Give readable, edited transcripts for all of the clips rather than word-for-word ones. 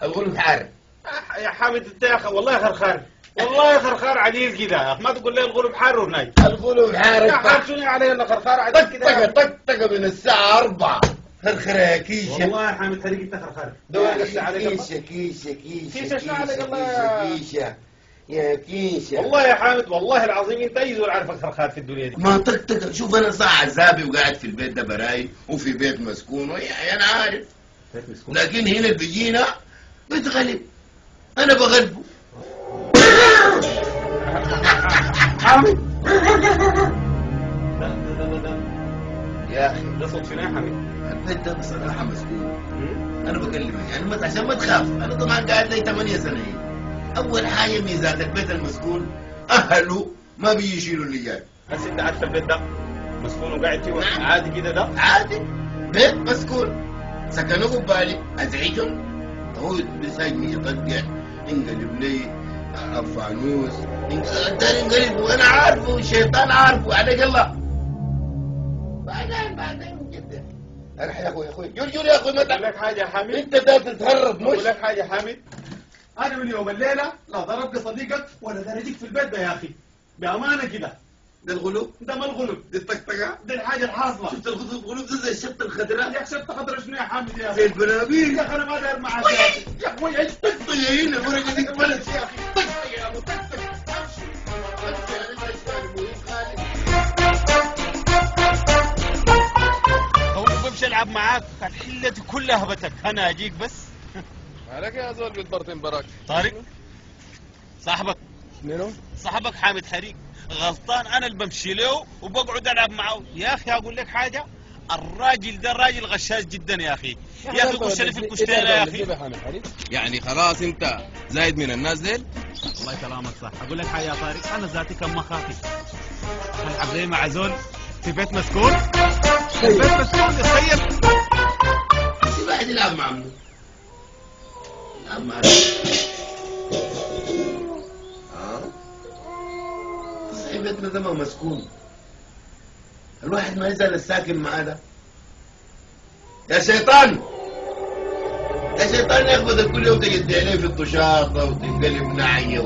الغلب حار. يا حامد انت يا اخي والله خرخار، والله خرخار عديل كده يا اخي، ما تقول لي الغلب حار هناك. الغلب حار يا حار شنو عليه الا خرخار عديل كده. طقطقه من الساعة 4 خرخرة يا كيشة. والله يا حامد خليك انت خرخار. كيشة شنو عليك الله يا كيشة. والله يا حامد والله العظيم انت اي زول عارفك خرخار في الدنيا دي. ما طقطقه. شوف انا صح عذابي وقاعد في البيت ده براي وفي بيت مسكون يعني انا عارف، لكن هنا اللي بيجينا بيتغلب، انا بغلبه. حامد يا اخي ده صوت شنو يا حامد؟ البيت ده بصراحة مسكون. انا بكلمك يعني عشان ما تخاف، انا طبعا قاعد لي 8 سنين. اول حاجة ميزات البيت المسكون اهله ما بيشيلوا اللي جاي. بس انت عارف البيت ده مسكون وقاعد فيه عادي كده؟ ده عادي بيت مسكون سكنوا قبالي ازعجهم، هو بيساجني يطقع ينقلب لي الفانوس الدار ينقلب وانا عارفه والشيطان عارفه عليك الله. بعدين جدا ارح يا اخوي جرجر يا اخوي. ما اقول لك حاجه يا حامد، انت ده تتهرب. مش اقول لك حاجه يا حامد، انا من يوم الليله لا ضربت صديقك ولا درجيك في البيت ده يا اخي، بامانه كده. ده الغلو؟ ده ما الغلب، دي الطقطقه؟ دي الحاجه الحاصله. شفت الغلو ده زي الشطه الخضراء. يا اخي شفت خضره شنو يا حامد يا زي اخي؟ البنابيل يا اخي انا ما داير معاك يا اخي. يا اخوي ايش طقطقه هنا الورقه دي قبلت يا اخي؟ طقطقه يا ابو طقطقه. هو بمشي العب معاك الحله دي كلها هبتك، انا اجيك بس. مالك يا زول بتبرطم براك؟ طارق صاحبك منو؟ صاحبك حامد حريق غلطان، انا اللي بمشي له وبقعد العب معه. يا اخي اقول لك حاجه، الراجل ده راجل غشاش جدا يا اخي. يا اخي خش لي في الكشتينه يا اخي. يعني خلاص انت زايد من الناس ديل؟ والله كلامك صح. اقول لك حاجه يا طارق، انا ذاتي كم مخاطي العب لي مع زول في بيت مسكون. في بيت مسكون تخيل. في واحد يلعب مع عمه، يلعب مع صحيح بيتنا ده ما مسكون، الواحد ما يزال الساكن معاه ده. يا شيطان يا شيطان ياخذ كل يوم تجد عليه في الطشاطه وتنقلب نعيه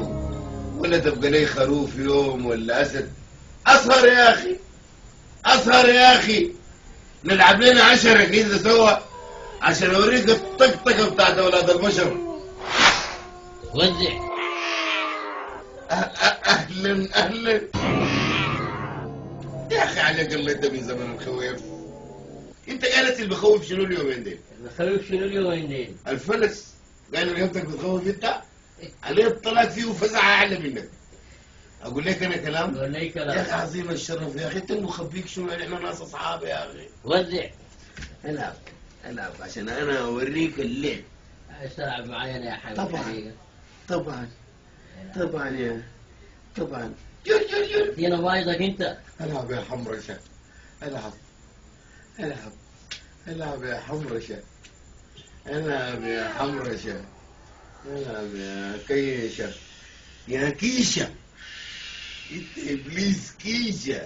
ولا تبقى لي خروف يوم ولا اسد. اسهر يا اخي، اسهر يا اخي، نلعب لنا 10 كده سوا عشان اوريك الطقطقه بتاعت اولاد البشر. وزع. اهلا يا اخي، عليك الله انت من زمن الخويف. انت قالت اللي بخوف شنو اليومين ديل؟ بخوف شنو اليومين ديل؟ الفلس. قالوا اليومتك بتخوف انت؟ عليه الطلاق فيه وفزعه اعلى منك. اقول لك انا كلام؟ قول لي كلام يا اخي عظيم الشرف يا اخي، انت مخبيك شنو؟ احنا ناس اصحاب يا اخي. وزع. العب عشان انا اوريك الليل. عايز تلعب معي انا يا حبيبي؟ طبعا دينا بايظك انت. العب يا حمرشة، العب يا حمرشة، العب يا حمرشة، العب يا كيشة، يا كيشة. انت ابليس كيشة.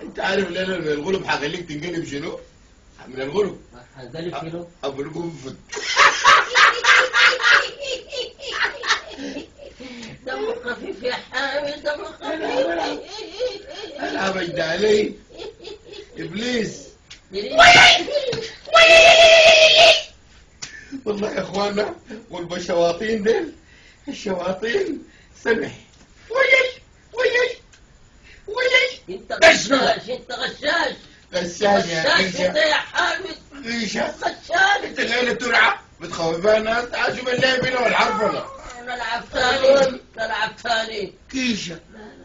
انت عارف ان انا من الغلب هخليك تنقلب شنو؟ من الغلب هنقلب شنو؟ ابو القنفذ. دمه خفيف يا حامد، دمه خفيف. العب اجد علي ابليس. والله يا اخوانا والبشواطين ديل، الشواطين سمح. انت غشاش، انت غشاش. غشاش يا غشاش كيشة. انت يا حامد. كيشة غشاش. انت غير ترعى بتخوف بها الناس. تعال شوف اللعب هنا والحرب هنا. نلعب ثاني. كيشة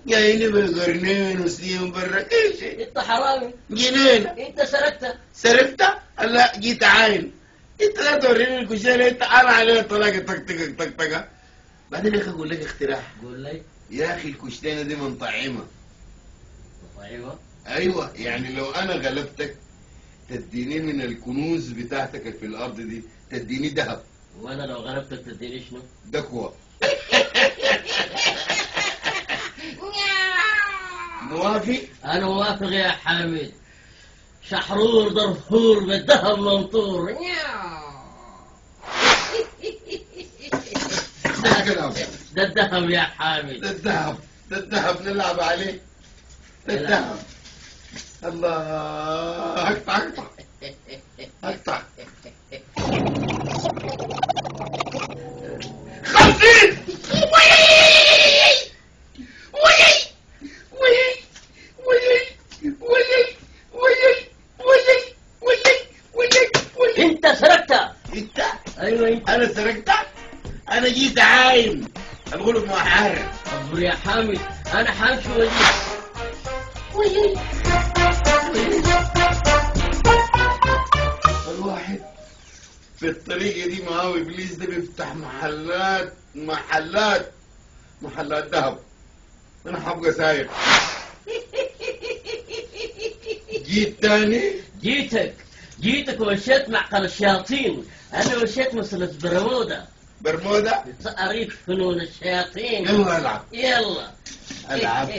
جايين بقرنين وسنين برا. كيشة انت حرامي. جنين انت سرقت؟ لا جيت عاين. انت لا توريني الكشري، انت انا عليه طلاق طقطقه. بعدين يا اخي اقول لك اقتراح. قول لي. يا اخي الكشتينه دي منطعمه. ايوه. ايوه يعني لو انا غلبتك تديني من الكنوز بتاعتك في الارض دي، تديني ذهب. وانا لو غلبتك تديني شنو؟ دكوه. موافق؟ انا موافق يا حامد. شحرور ضرفور بالذهب منطور. ده الكلام. ده الذهب يا حامد. ده الذهب، ده الذهب نلعب عليه. ده الذهب. الله، اقطع اقطع اقطع. 50. انت سرقت. انت؟ ايوه انت. انا سرقتك؟ انا جيت عايم، الغلب ما حارب. اصبر يا حامد، انا حامشي وجيت. الواحد في الطريقة دي معاه ابليس ده بيفتح محلات ذهب. انا حبقى سايق. جيت تاني. جيتك ومشيت معقل الشياطين. انا مشيت مسألة برمودا. تعريف فنون الشياطين. يلا العب. يلا العب.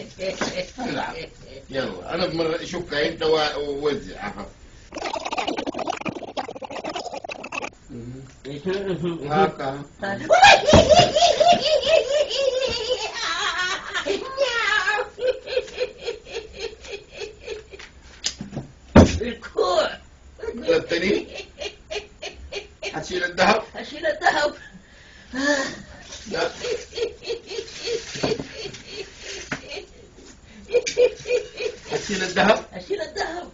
يلا انا بمرة شك انت ووزع. هاكا. الكوع. غلبتني. هتشيل الذهب؟ اشيل الذهب. لا. هتشيل الذهب؟ اشيل الذهب.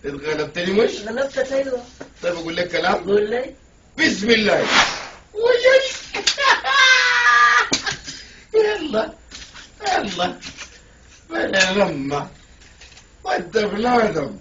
غلبتني مش؟ غلبتك. ايوه. طيب اقول لك كلام؟ قول لي. بسم الله. وجي. يلا بلا لما وانت بنادم.